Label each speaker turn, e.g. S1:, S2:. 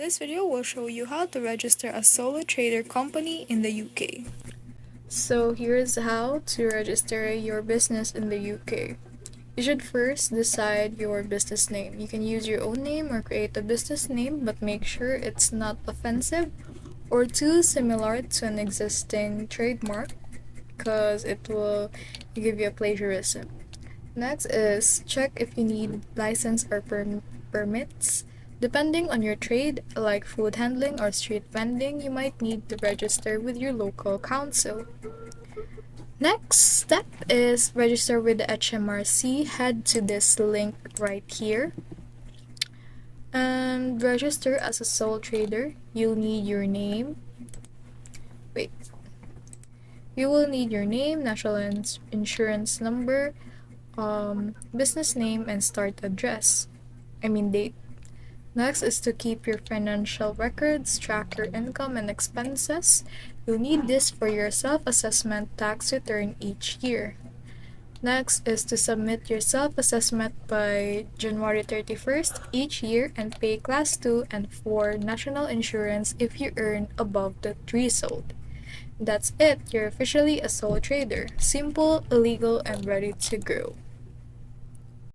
S1: This video will show you how to register a solo trader company in the UK. So here's how to register your business in the UK. You should first decide your business name. You can use your own name or create a business name, but make sure it's not offensive or too similar to an existing trademark because it will give you a plagiarism. Next is check if you need license or permits. Depending on your trade, like food handling or street vending, you might need to register with your local council. Next step is register with the HMRC. Head to this link right here and register as a sole trader. You'll need your name. You will need your name, national insurance number, business name, and start address. Date. Next is to keep your financial records, track your income and expenses. You'll need this for your self-assessment tax return each year. Next is to submit your self-assessment by January 31st each year and pay Class 2 and 4 national insurance if you earn above the threshold. That's it, you're officially a sole trader. Simple, illegal, and ready to grow.